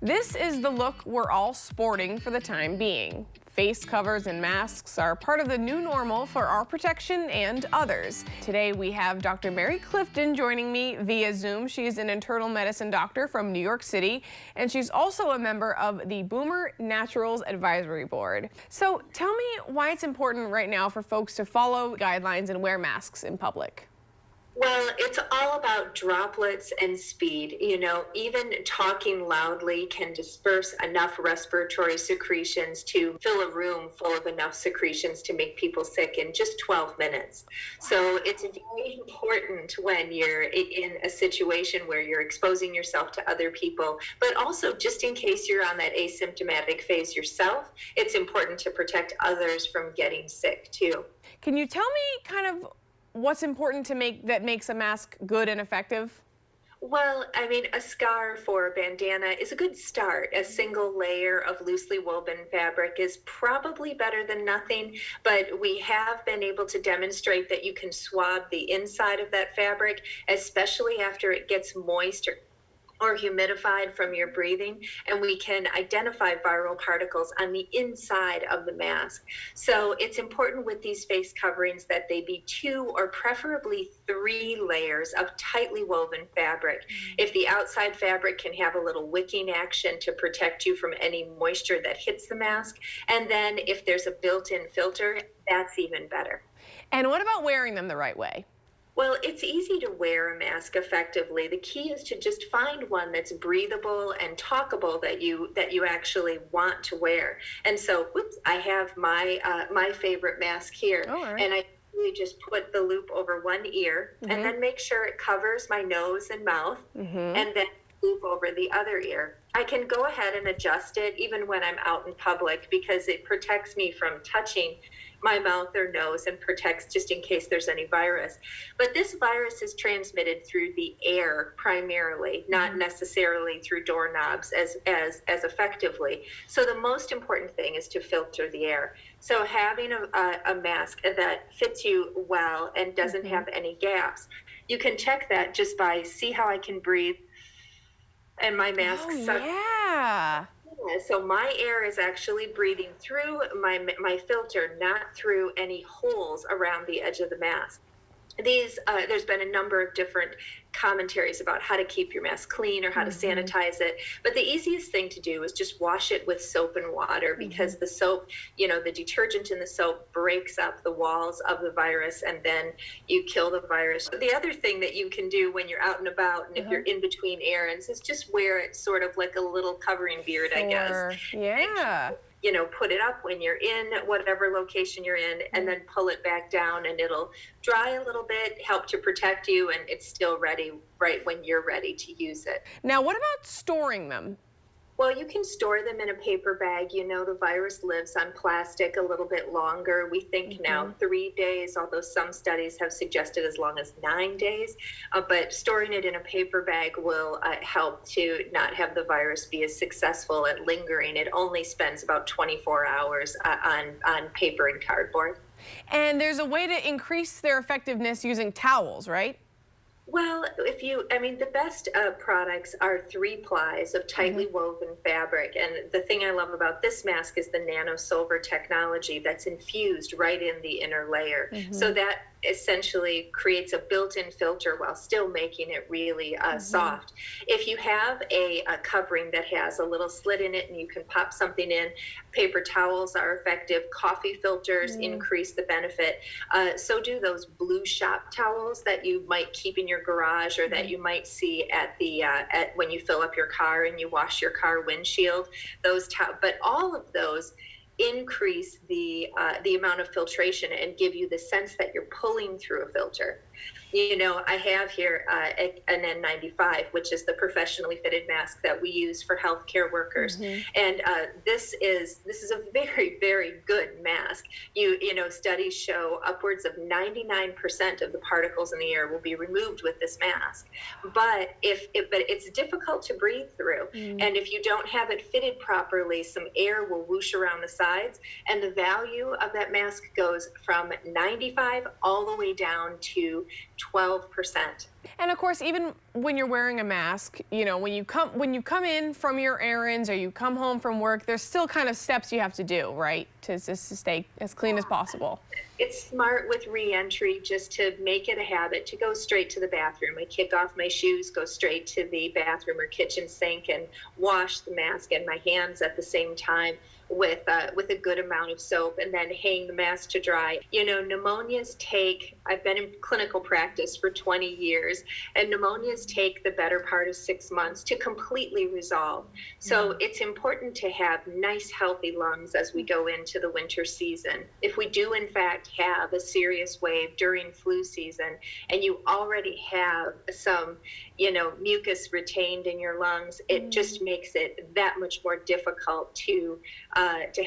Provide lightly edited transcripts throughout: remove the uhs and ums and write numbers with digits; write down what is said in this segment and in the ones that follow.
This is the look we're all sporting for the time being. Face covers and masks are part of the new normal for our protection and others. Today we have Dr. Mary Clifton joining me via Zoom. She's an internal medicine doctor from New York City, and she's also a member of the Boomer Naturals Advisory Board. So tell me why it's important right now for folks to follow guidelines and wear masks in public. Well, it's all about droplets and speed. Even talking loudly can disperse enough respiratory secretions to fill a room full of enough secretions to make people sick in just 12 minutes. So it's very important when you're in a situation where you're exposing yourself to other people, but also just in case you're on that asymptomatic phase yourself, it's important to protect others from getting sick too. Can you tell me kind of what's important to makes a mask good and effective? Well, a scarf or a bandana is a good start. A single layer of loosely woven fabric is probably better than nothing, but we have been able to demonstrate that you can swab the inside of that fabric, especially after it gets moist or humidified from your breathing, and we can identify viral particles on the inside of the mask. So it's important with these face coverings that they be 2 or preferably 3 layers of tightly woven fabric. If the outside fabric can have a little wicking action to protect you from any moisture that hits the mask, and then if there's a built-in filter, that's even better. And what about wearing them the right way? Well, it's easy to wear a mask effectively. The key is to just find one that's breathable and talkable that you actually want to wear. And so, I have my favorite mask here, All right. and I usually just put the loop over one ear, and then make sure it covers my nose and mouth, and then loop over the other ear. I can go ahead and adjust it even when I'm out in public because it protects me from touching my mouth or nose and protects just in case there's any virus. But this virus is transmitted through the air primarily, not necessarily through doorknobs as effectively. So the most important thing is to filter the air. So having a mask that fits you well and doesn't have any gaps, you can check that just by see how I can breathe and my mask sucks. Yeah. So my air is actually breathing through my filter, not through any holes around the edge of the mask. There's been a number of different commentaries about how to keep your mask clean or how to sanitize it. But the easiest thing to do is just wash it with soap and water because the soap, the detergent in the soap breaks up the walls of the virus and then you kill the virus. The other thing that you can do when you're out and about and if you're in between errands is just wear it sort of like a little covering beard, I guess. Yeah. Put it up when you're in whatever location you're in and then pull it back down and it'll dry a little bit, help to protect you, and it's still ready right when you're ready to use it. Now, what about storing them? Well, you can store them in a paper bag. The virus lives on plastic a little bit longer. We think now 3 days, although some studies have suggested as long as 9 days. But storing it in a paper bag will help to not have the virus be as successful at lingering. It only spends about 24 hours on paper and cardboard. And there's a way to increase their effectiveness using towels, right? Well, the best products are 3 plies of tightly woven fabric. And the thing I love about this mask is the nano silver technology that's infused right in the inner layer. So that essentially creates a built-in filter while still making it really soft. If you have a covering that has a little slit in it and you can pop something in, paper towels are effective. Coffee filters increase the benefit. So do those blue shop towels that you might keep in your garage or that you might see at when you fill up your car and you wash your car windshield. But all of those increase the amount of filtration and give you the sense that you're pulling through a filter. I have here an N95, which is the professionally fitted mask that we use for healthcare workers. And this is a very, very good mask. Studies show upwards of 99% of the particles in the air will be removed with this mask. But it's difficult to breathe through. And if you don't have it fitted properly, some air will whoosh around the sides. And the value of that mask goes from 95 all the way down to 12%. And of course, even when you're wearing a mask, you know, when you come in from your errands or you come home from work, there's still kind of steps you have to do, right? To stay as clean as possible. It's smart with re-entry just to make it a habit to go straight to the bathroom. I kick off my shoes, go straight to the bathroom or kitchen sink and wash the mask and my hands at the same time with a good amount of soap, and then hang the mask to dry. You know, pneumonias take, I've been in clinical practice for 20 years, and pneumonias take the better part of 6 months to completely resolve. So it's important to have nice, healthy lungs as we go into the winter season. If we do, in fact, have a serious wave during flu season, and you already have some, you know, mucus retained in your lungs, it just makes it that much more difficult to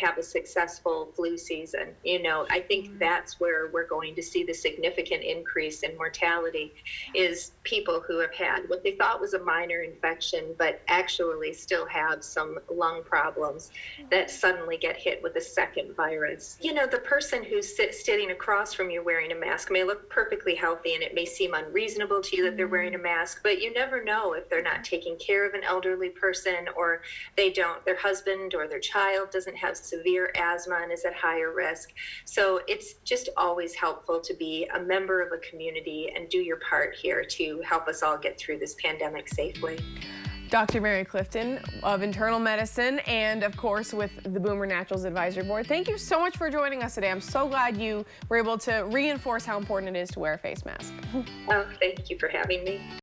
have a successful flu season. You know, I think that's where we're going to see the significant increase in mortality, is people who have had what they thought was a minor infection, but actually still have some lung problems that suddenly get hit with a second virus. You know, the person who's sitting across from you wearing a mask may look perfectly healthy, and it may seem unreasonable to you that they're wearing a mask, but you never know if they're not taking care of an elderly person, or their husband or their child doesn't have severe asthma and is at higher risk. So it's just always helpful to be a member of a community and do your part here to help us all get through this pandemic safely. Dr. Mary Clifton of Internal Medicine, and of course with the Boomer Naturals Advisory Board. Thank you so much for joining us today. I'm so glad you were able to reinforce how important it is to wear a face mask. Oh, thank you for having me.